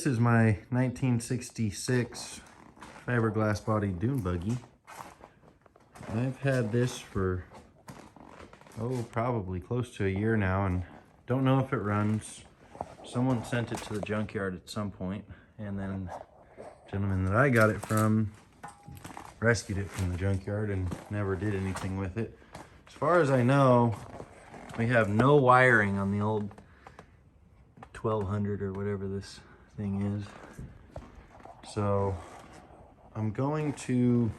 this is my 1966 fiberglass body Dune buggy. I've had this for, probably close to a year now, and don't know if it runs. Someone sent it to the junkyard at some point, and then the gentleman that I got it from rescued it from the junkyard and never did anything with it. As far as I know, we have no wiring on the old 1200 or whatever this thing is. So I'm going to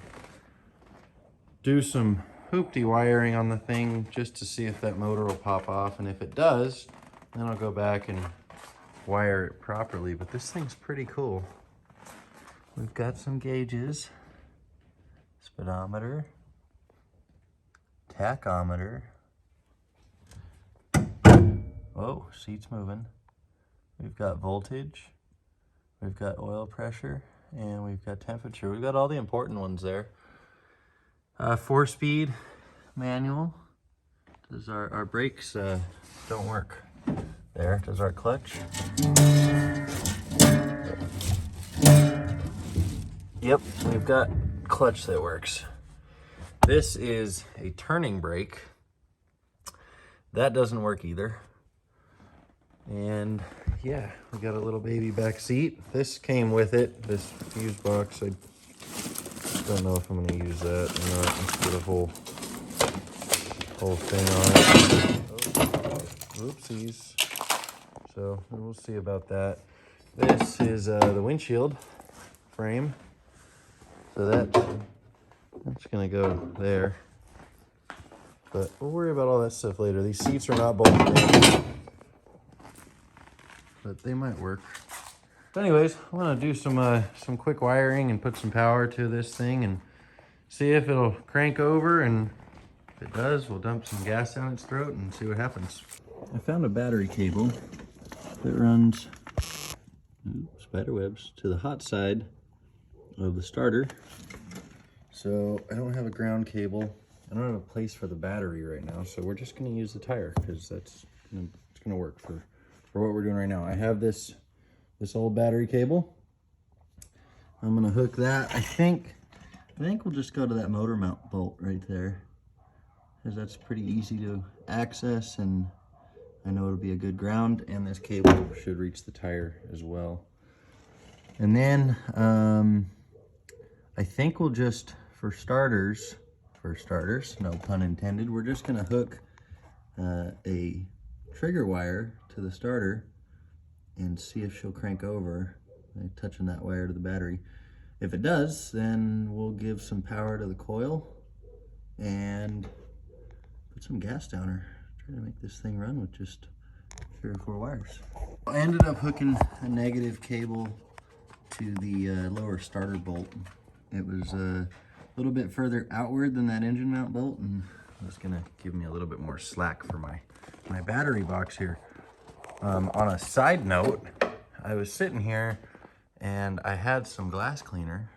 do some hoopty wiring on the thing just to see if that motor will pop off, and if it does, then I'll go back and wire it properly. But this thing's pretty cool. We've got some gauges, speedometer, tachometer. Whoa, seat's moving. We've got voltage, we've got oil pressure, and we've got temperature. We've got all the important ones there. 4-speed manual. Does our brakes don't work there? Does our clutch? Yep, we've got clutch that works. This is a turning brake. That doesn't work either. And yeah, we got a little baby back seat. This came with it, this fuse box. I don't know if I'm gonna use that or not. Let's put a whole thing on it. Oh, whoopsies. So we'll see about that. This is the windshield frame. So that's gonna go there. But we'll worry about all that stuff later. These seats are not bolted in, but they might work. So anyways, I'm gonna do some quick wiring and put some power to this thing and see if it'll crank over, and if it does, we'll dump some gas down its throat and see what happens. I found a battery cable that runs, spider webs, to the hot side of the starter. So I don't have a ground cable. I don't have a place for the battery right now, so we're just gonna use the tire because it's gonna work for what we're doing right now. I have this old battery cable. I'm gonna hook that. I think we'll just go to that motor mount bolt right there, because that's pretty easy to access, and I know it'll be a good ground, and this cable should reach the tire as well. And then I think we'll just, for starters, no pun intended, we're just gonna hook a trigger wire to the starter and see if she'll crank over by touching that wire to the battery. If it does, then we'll give some power to the coil and put some gas down her. Try to make this thing run with just 3 or 4 wires. I ended up hooking a negative cable to the lower starter bolt. It was a little bit further outward than that engine mount bolt, and it's gonna give me a little bit more slack for my battery box here. On a side note, I was sitting here and I had some glass cleaner,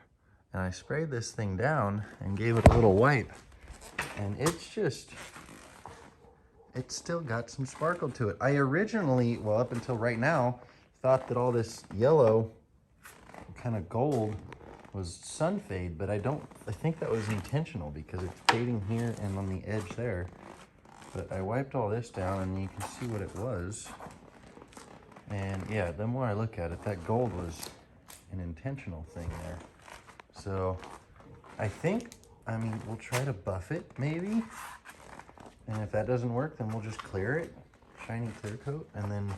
and I sprayed this thing down and gave it a little wipe, and it's still got some sparkle to it. I originally, well, up until right now, thought that all this yellow, kind of gold, was sun fade, but I think that was intentional because it's fading here and on the edge there. But I wiped all this down and you can see what it was. And yeah, the more I look at it, that gold was an intentional thing there. So I mean, we'll try to buff it maybe. And if that doesn't work, then we'll just clear it, shiny clear coat, and then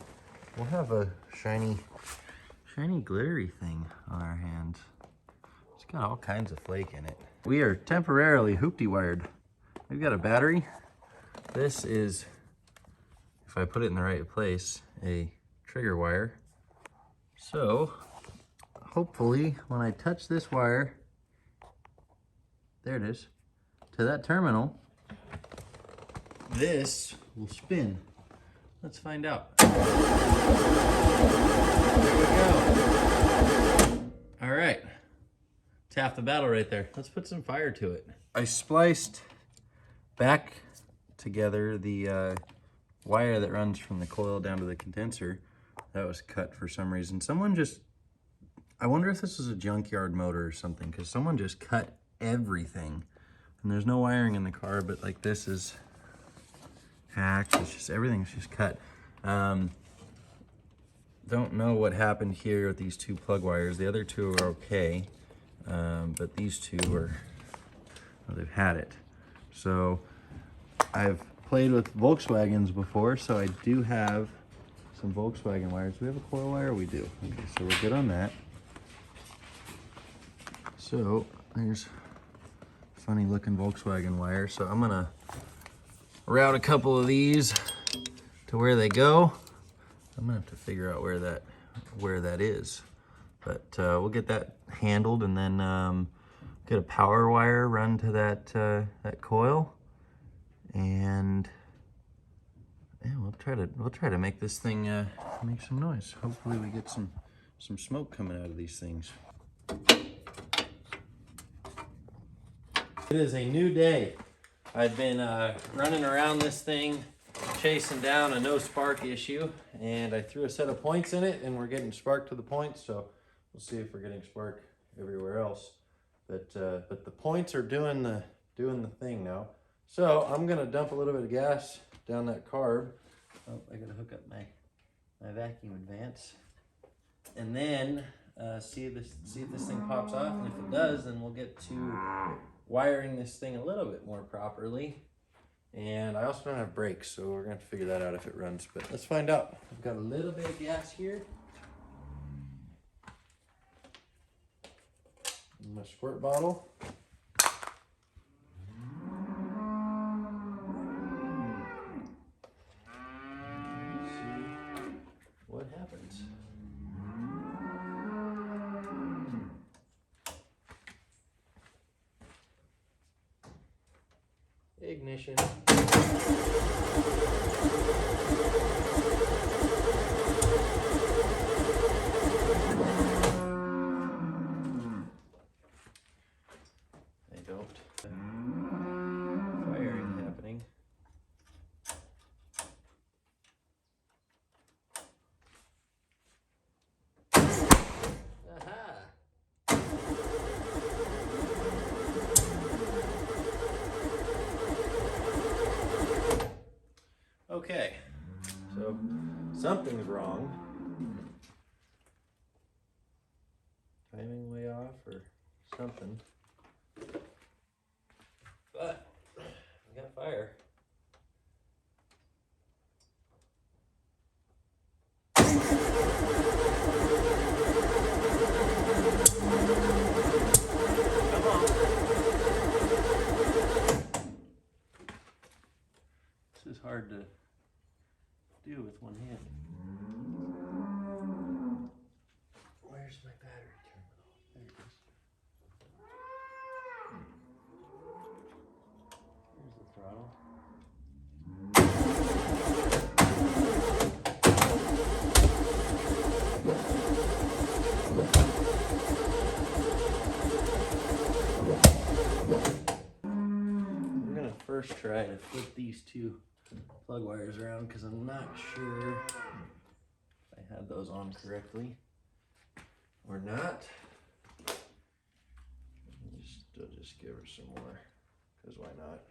we'll have a shiny glittery thing on our hands. It's got all kinds of flake in it. We are temporarily hoopty wired. We've got a battery. This is, if I put it in the right place, a trigger wire. So hopefully when I touch this wire, there it is, to that terminal, this will spin. Let's find out. There we go. All right, it's half the battle right there. Let's put some fire to it. I spliced back together the wire that runs from the coil down to the condenser. That was cut for some reason. Someone just I wonder if this is a junkyard motor or something, because someone just cut everything. And there's no wiring in the car, but like this is hacked. It's just, everything's just cut. Don't know what happened here with these two plug wires. The other two are okay, but these two are, well, they've had it. So I've played with Volkswagens before, so I do have some Volkswagen wires. Do we have a coil wire? We do. Okay, so we're good on that. So there's funny looking Volkswagen wire. So I'm gonna route a couple of these to where they go. I'm gonna have to figure out where that is, but we'll get that handled, and then get a power wire run to that coil, and yeah, we'll try to make this thing make some noise. Hopefully we get some smoke coming out of these things. It is a new day. I've been running around this thing, chasing down a no spark issue, and I threw a set of points in it, and we're getting spark to the points, so we'll see if we're getting spark everywhere else. But the points are doing the thing now. So I'm gonna dump a little bit of gas down that carb. Oh, I gotta hook up my vacuum advance, and then see if this thing pops off, and if it does, then we'll get to wiring this thing a little bit more properly. And I also don't have brakes, so we're gonna have to figure that out if it runs, but let's find out. I've got a little bit of gas here. In my squirt bottle. Let's see what happens. Ignition. Firing happening. Aha. Okay, so something's wrong. Timing way off or something. But we got fire. Come on. This is hard to do with one hand. Where's my battery terminal? There it is. Here's the throttle. We're gonna first try to flip these two plug wires around, because I'm not sure if I had those on correctly or not. I'll just give her some more, because why not?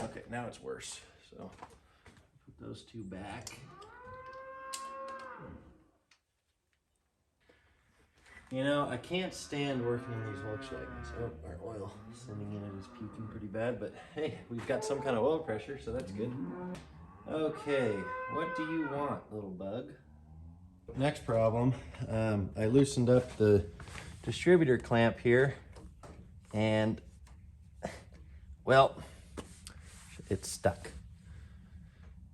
Okay, now it's worse. So put those two back. You know, I can't stand working on these Volkswagens. Oh, our oil sending in it is peaking pretty bad, but hey, we've got some kind of oil pressure, so that's good. Okay, what do you want, little bug? Next problem, I loosened up the distributor clamp here, and, well, it's stuck.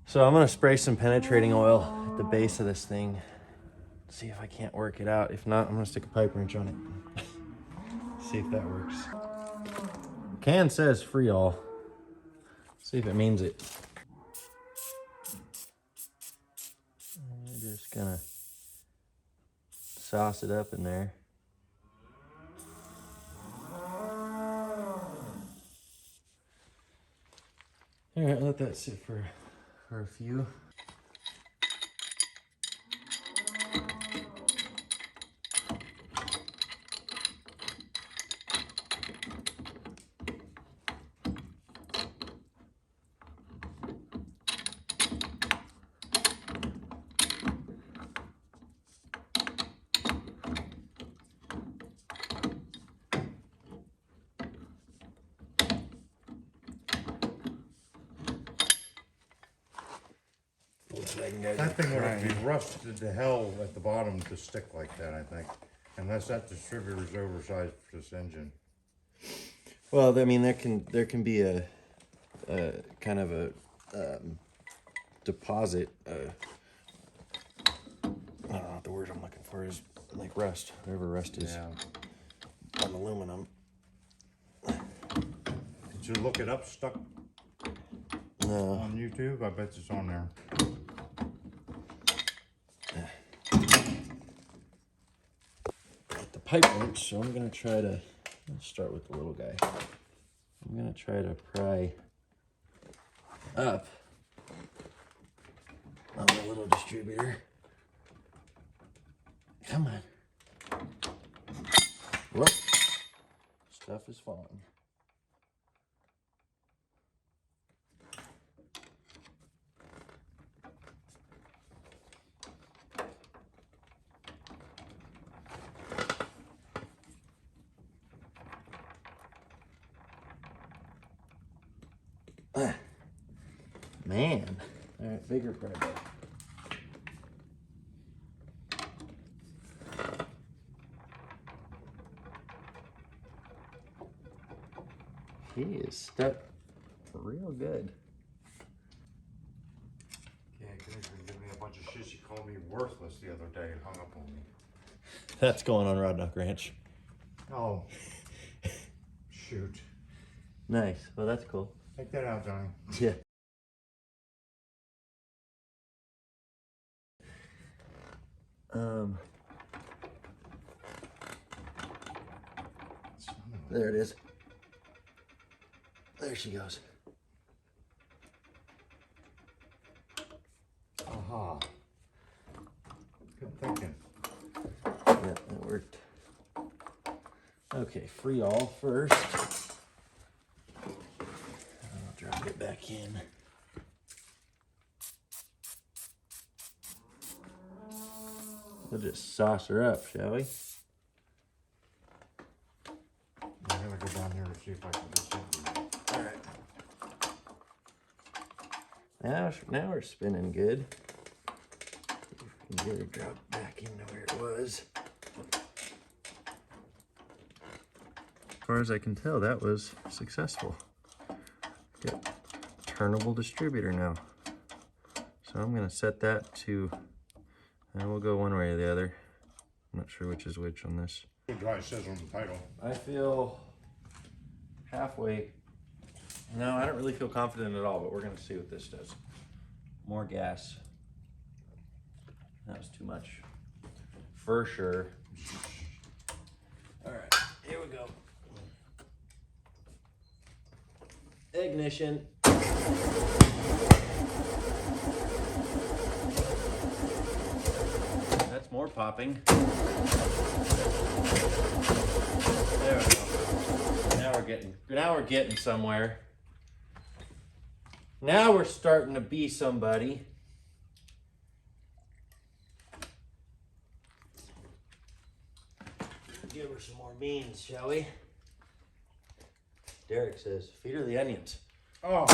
So I'm gonna spray some penetrating oil at the base of this thing. See if I can't work it out. If not, I'm gonna stick a pipe wrench on it. See if that works. The can says free all. See if it means it. I'm just gonna sauce it up in there. All right, let that sit for a few. That thing would have to be rusted to hell at the bottom to stick like that, I think. Unless that distributor's oversized for this engine. Well, I mean, there can be a kind of a deposit. I don't know what the word I'm looking for is, like rust, whatever rust is on aluminum. Did you look it up stuck on YouTube? I bet it's on there. Got the pipe wrench, so I'm gonna try to, let's start with the little guy. I'm gonna try to pry up on the little distributor. Come on. Whoop. Stuff is falling. Man. All right, bigger project. He is stuck real good. Yeah, Commissioner gave me a bunch of shit. She called me worthless the other day and hung up on me. That's going on Rod Knock Ranch. Oh. Shoot. Nice. Well, that's cool. Take that out, Johnny. Yeah. There it is. There she goes. Aha. Good thinking. Yeah, that worked. Okay, free all first. I'll drop it back in. We'll just sauce her up, shall we? I'm gonna go down here and see if I can do something. All right. Now we're spinning good. Get her dropped back into where it was. As far as I can tell, that was successful. Got turnable distributor now. So I'm gonna set that to, and we'll go one way or the other. I'm not sure which is which on this. Good dry says on the title. I feel halfway. No, I don't really feel confident at all, but we're gonna see what this does. More gas. That was too much. For sure. All right, here we go. Ignition. That's more popping. There we go. Now we're getting somewhere. Now we're starting to be somebody. Give her some more beans, shall we? Derek says, feed her the onions. Oh.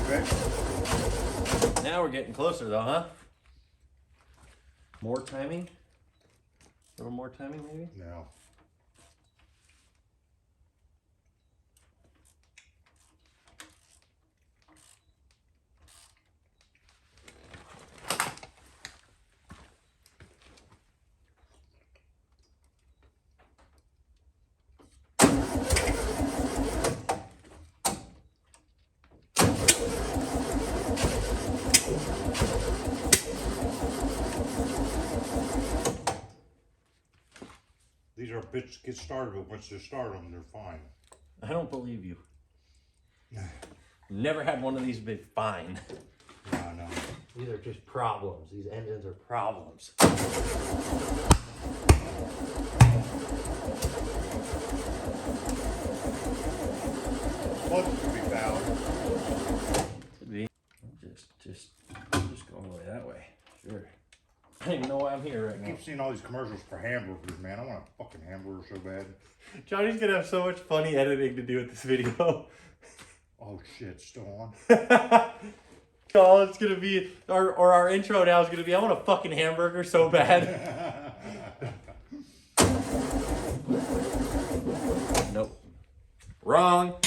Okay. Now we're getting closer though, huh? More timing? A little more timing maybe? No. These are bits to get started, but once you start them, they're fine. I don't believe you. Never had one of these be fine. No. These are just problems. These engines are problems. Plugs could be valid. Could be. Just going away that way. Sure. I don't even know why I'm here right I now. keep seeing all these commercials for hamburgers, man. I want a fucking hamburger so bad. Johnny's gonna have so much funny editing to do with this video. Oh shit, still on? All it's gonna be, our intro now is gonna be, I want a fucking hamburger so bad. Nope. Wrong. All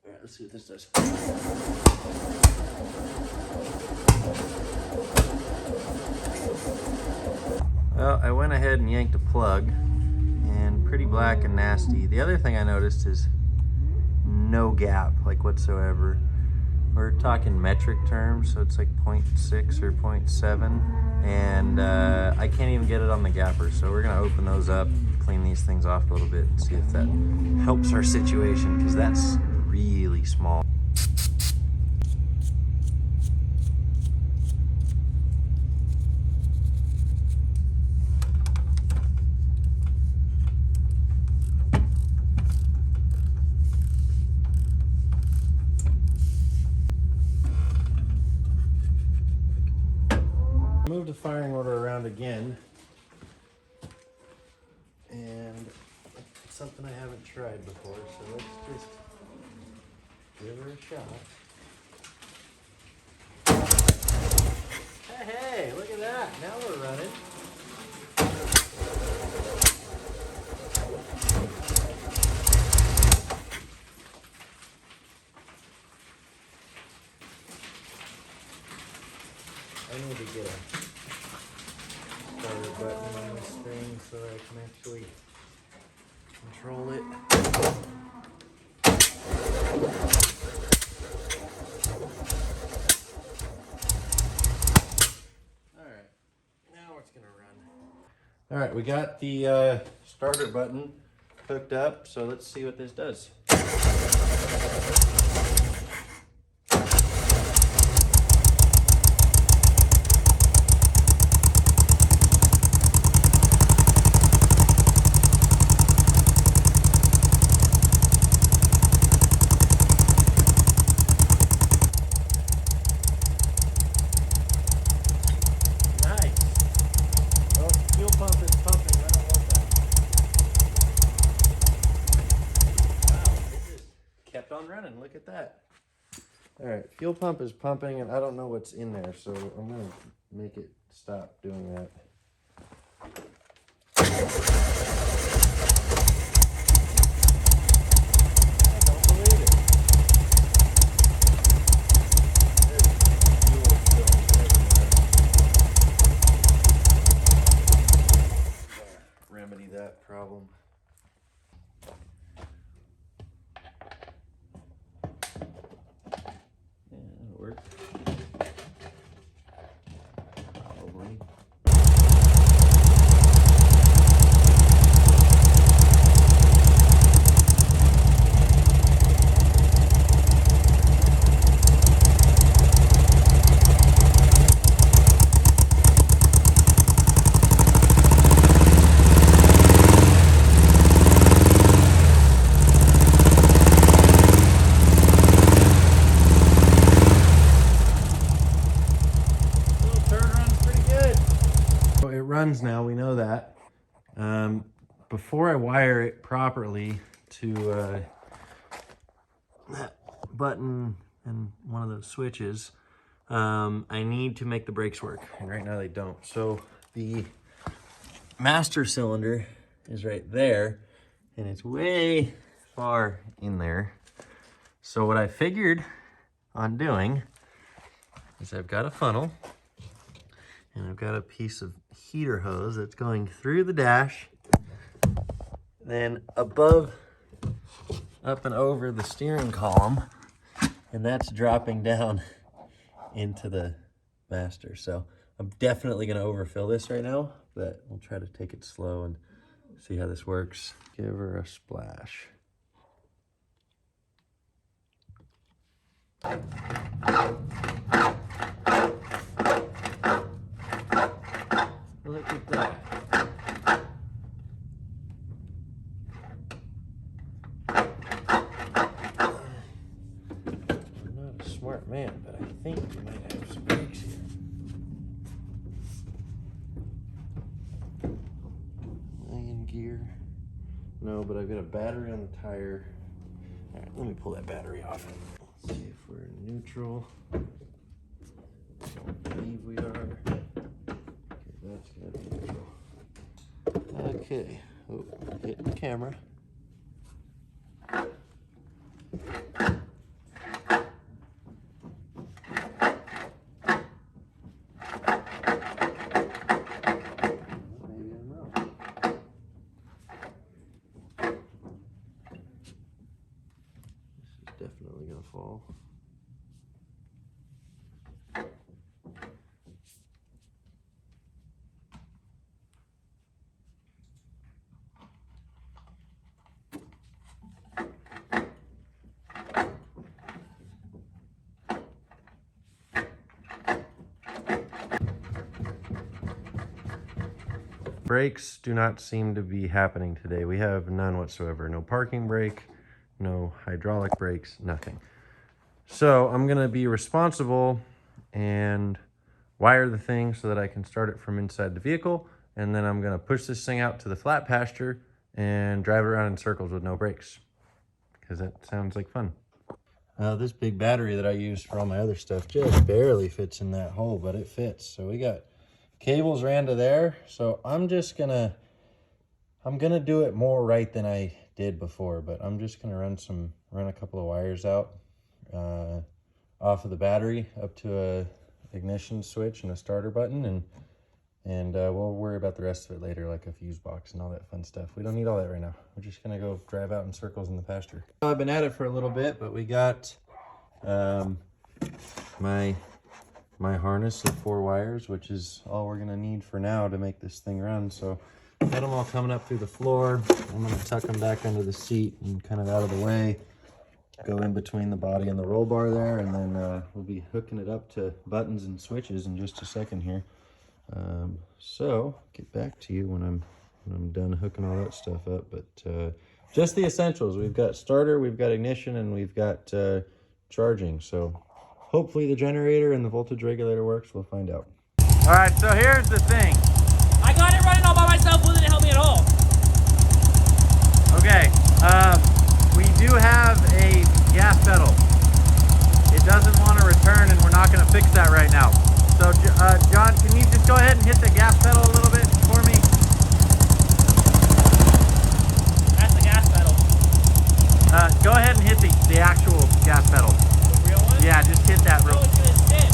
right, let's see what this does. Well, I went ahead and yanked a plug, and pretty black and nasty. The other thing I noticed is no gap, like whatsoever. We're talking metric terms, so it's like 0.6 or 0.7, and I can't even get it on the gapper. So we're gonna open those up, clean these things off a little bit, and see if that helps our situation, because that's really small. Move the firing order around again, and it's something I haven't tried before, so let's just give her a shot. Hey, look at that, now we're running. I need to get a starter button on this thing so I can actually control it. Alright, now it's gonna run. Alright, we got the starter button hooked up, so let's see what this does. Running, look at that. All right, fuel pump is pumping, and I don't know what's in there, so I'm gonna make it stop doing that. I don't believe it. There's fuel spilling everywhere. Remedy that problem. Work. Probably. Runs now, we know that. Before I wire it properly to that button and one of those switches, I need to make the brakes work, and right now they don't. So the master cylinder is right there, and it's way far in there. So what I figured on doing is I've got a funnel, and I've got a piece of heater hose that's going through the dash, then above, up and over the steering column, and that's dropping down into the master. So I'm definitely gonna overfill this right now, but we'll try to take it slow and See how this works? Give her a splash. I like it that. I'm not a smart man, but I think we might have some brakes here. Million gear. No, but I've got a battery on the tire. All right, let me pull that battery off. Let's see if we're in neutral. I don't believe we are. Okay, that's good. Neutral. Okay. Oh, hitting the camera. Maybe I'm wrong. This is definitely gonna fall. Brakes do not seem to be happening today. We have none whatsoever. No parking brake, no hydraulic brakes, nothing. So I'm gonna be responsible and wire the thing so that I can start it from inside the vehicle. And then I'm gonna push this thing out to the flat pasture and drive it around in circles with no brakes, because that sounds like fun. This big battery that I use for all my other stuff just barely fits in that hole, but it fits. So we got cables ran to there. So I'm gonna do it more right than I did before, but I'm just gonna run a couple of wires out off of the battery up to a ignition switch and a starter button, and we'll worry about the rest of it later, like a fuse box and all that fun stuff. We don't need all that right now. We're just gonna go drive out in circles in the pasture. I've been at it for a little bit, but we got my harness of 4 wires, which is all we're gonna need for now to make this thing run. So got them all coming up through the floor. I'm gonna tuck them back under the seat and kind of out of the way, go in between the body and the roll bar there, and then we'll be hooking it up to buttons and switches in just a second here. So get back to you when I'm done hooking all that stuff up. But just the essentials. We've got starter, we've got ignition, and we've got charging. So hopefully the generator and the voltage regulator works. We'll find out. All right, so here's the thing. I got it running all by myself. Wasn't it help me at all? Okay, we do have a gas pedal. It doesn't want to return, and we're not going to fix that right now. So, John, can you just go ahead and hit the gas pedal a little bit for me? That's the gas pedal. Go ahead and hit the actual gas pedal. The real one? Yeah, just hit that real. Oh, it's gonna spin.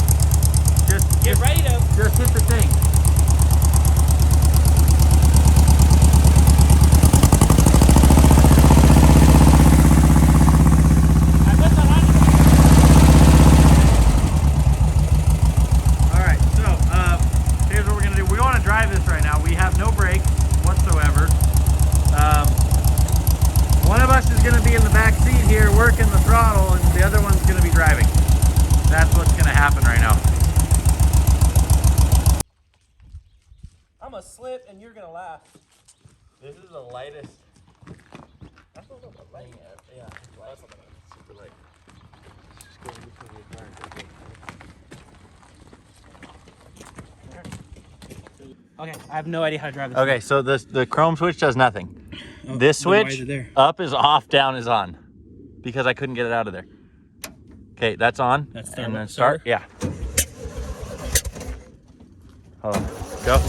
Get ready to. Just hit the thing. Working the throttle, and the other one's going to be driving. That's what's going to happen right now. I'm gonna slip and you're gonna laugh. This is the lightest. That's a little bit light. Yeah, that's Super light. Okay, I have no idea how to drive this. Okay, so the chrome switch does nothing. Oh, This then why is switch, it there? up is off, down is on. Because I couldn't get it out of there. Okay, that's on. That's and then start. start. Yeah. Hold on. Go.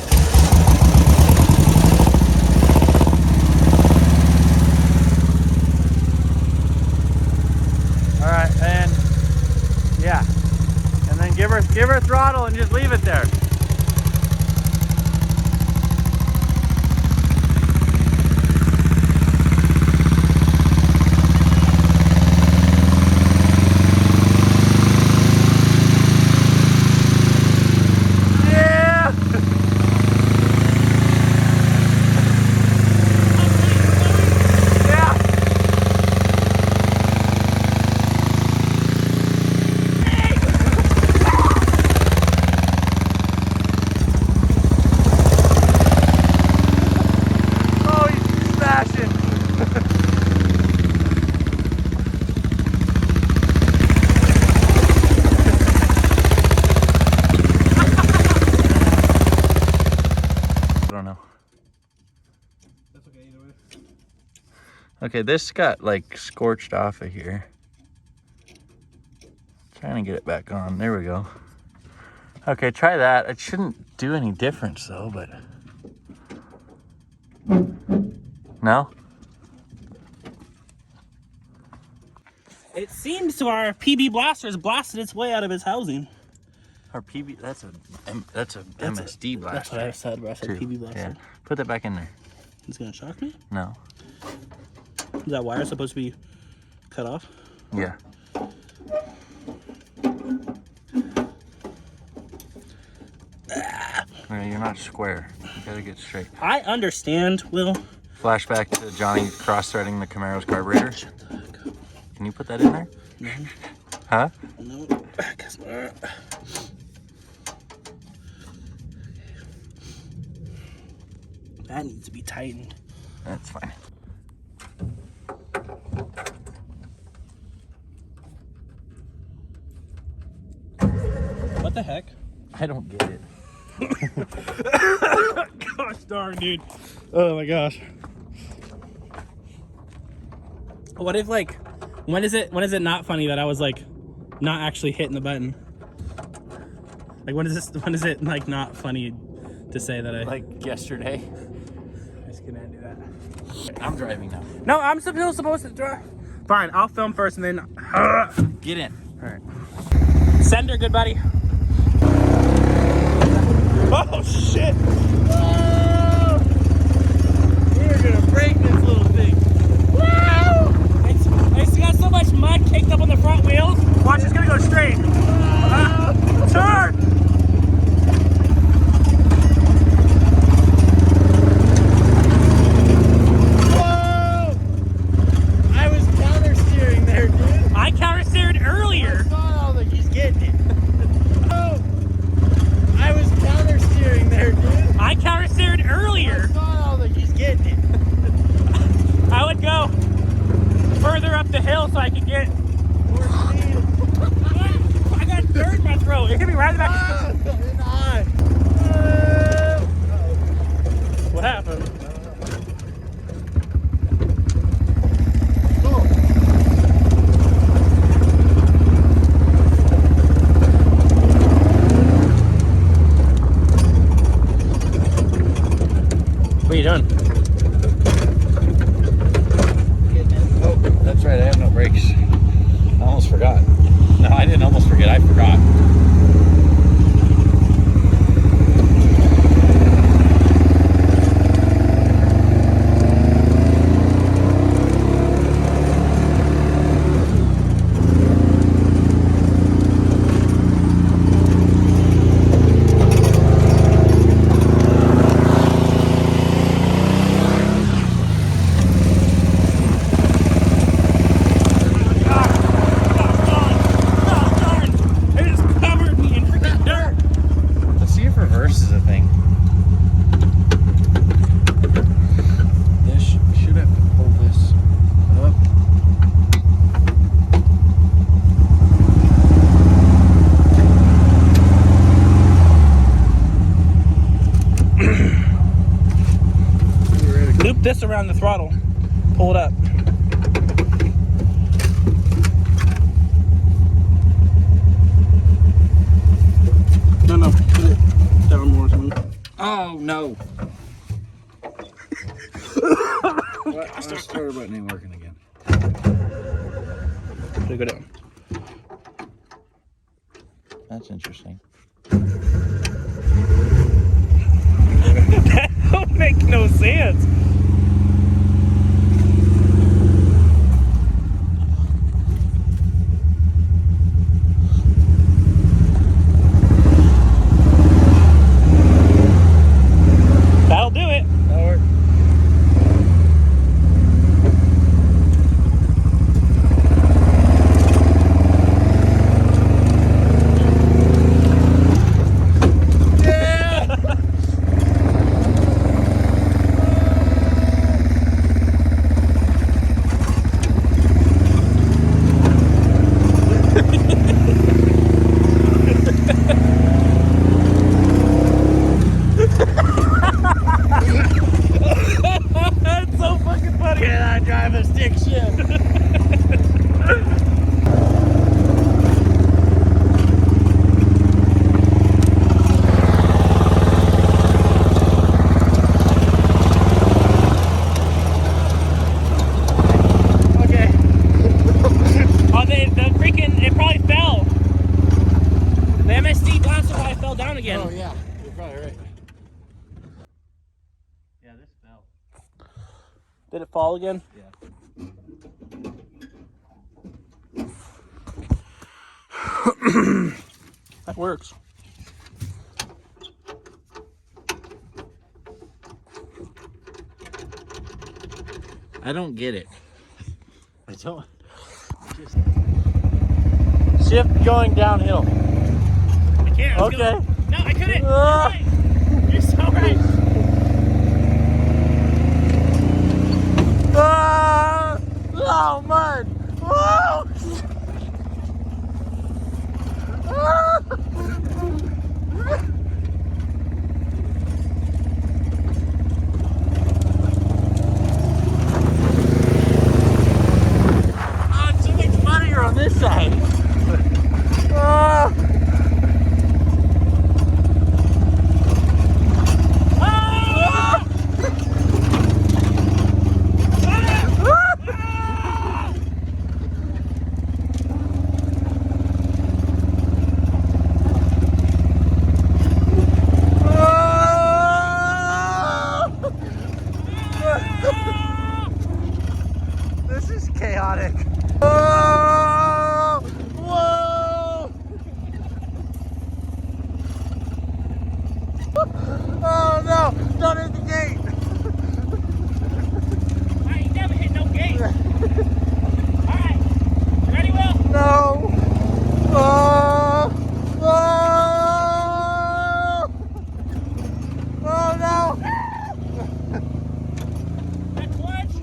All right, and yeah, and then give her throttle and just leave it there. Okay, this got like scorched off of here. Trying to get it back on. There we go. Okay, try that. It shouldn't do any difference though, but no? It seems to our PB blaster has blasted its way out of his housing. Our PB, that's a MSD blaster. That's what I said, bro. I said too. PB blaster. Yeah. Put that back in there. It's gonna shock me? No. Is that wire supposed to be cut off? Yeah. No, you're not square. You gotta get straight. I understand, Will. Flashback to Johnny cross-threading the Camaro's carburetor. Shut the heck up. Can you put that in there? No. Huh? No. Guess not. That needs to be tightened. That's fine. What the heck? I don't get it. Gosh darn, dude. Oh my gosh. What if, like, when is it not funny that I was like not actually hitting the button? Like, when is it like not funny to say that I Like yesterday. I just couldn't do that. I'm driving now. No, I'm still supposed to drive. Fine, I'll film first and then Get in. all right. Sender, good buddy. Oh shit! Whoa! We're gonna break this little thing. Whoa! It's got so much mud caked up on the front wheels. Watch, it's gonna go straight. Turn! Whoa! I was counter steering there, dude. I counter steered earlier. I don't think he's getting it. I was counter steering there, dude. I counter steered earlier. I don't think he's getting it. I would go further up the hill so I could get more speed. I got dirt in my throat. It hit me right in the back. What happened? What are you doing? Oh, that's right. I have no brakes. I almost forgot. No, I didn't almost forget. I forgot. Reverse is a thing. This should have to pull this up. Loop this around the throttle. Pull it up. No, put it down more to me. Oh no! What? My starter button ain't working again. Let it go down. That's interesting. That don't make no sense. That'll do it. That'll work. cannot drive a stick shift. Okay. Oh, the freaking, it probably fell. The MSD glass probably fell down again. Oh yeah, you're probably right. Yeah, this fell. Did it fall again? Yeah. That works. I don't get it. I don't. Just Shift going downhill. I can't. Okay. No, I couldn't. You're Ah. right. You're so right. Ah! Oh, mud! Whoa! Ah! Oh, it's so much funnier on this side. Ah! Ah! This is chaotic. Oh! Whoa! Oh no! Don't hit the gate! I ain't never hit no gate. Alright. Ready, Will? No! Oh! Oh! Oh no! That clutch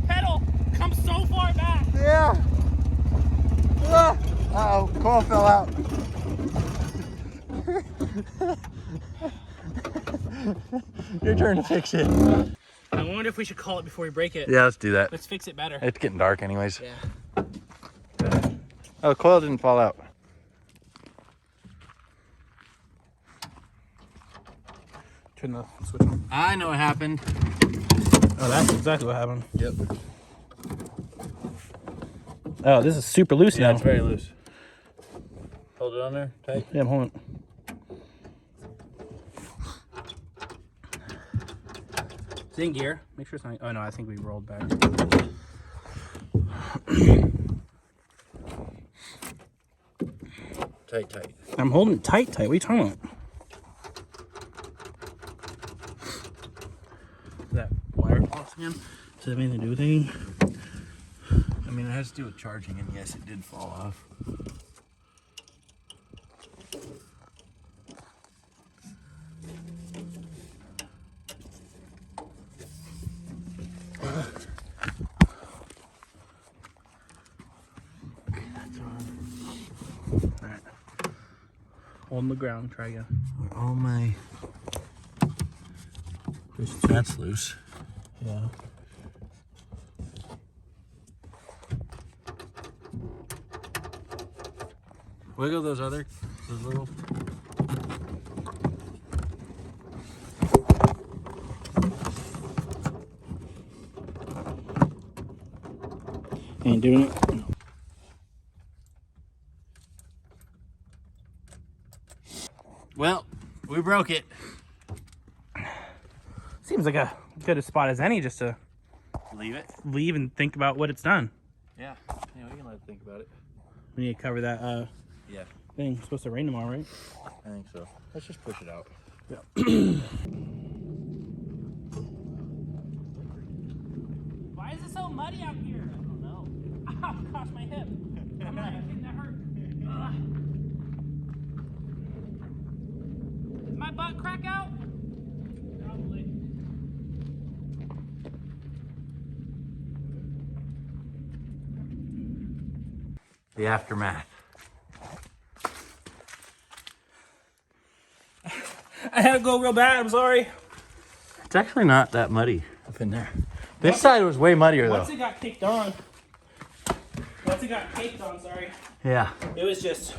pedal comes so far back. Yeah! Ah. Uh-oh, coil fell out. Your turn to fix it. I wonder if we should call it before we break it. yeah, let's do that. Let's fix it better. It's getting dark, anyways. Yeah. Oh, the coil didn't fall out. Turn the switch on. I know what happened. Oh, that's exactly what happened. Yep. Oh, this is super loose Yeah, now. it's very loose. Hold it on there, tight. Yeah, I'm holding it. It's in gear. Make sure it's not. Oh no, I think we rolled back. Tight, tight. I'm holding it tight. What are you talking about? Is that wire off again? Does that have anything to do with anything? I mean, it has to do with charging, and yes, it did fall off. Holding the ground. Try again. All my. That's loose. Yeah. Wiggle those little. Ain't doing it. Well, we broke it. Seems like a good a spot as any just to Leave it. leave and think about what it's done. Yeah. Yeah, we can let it think about it. We need to cover that Yeah, thing. It's supposed to rain tomorrow, right? I think so. Let's just push it out. Why is it so muddy out here? I don't know. Ow, gosh, my hip. I'm not kidding, that hurt. Ugh. Is my butt crack out? Probably. The aftermath. I had to go real bad. I'm sorry. It's actually not that muddy up in there. This side was way muddier Once though. it got caked on, sorry, Yeah. it was just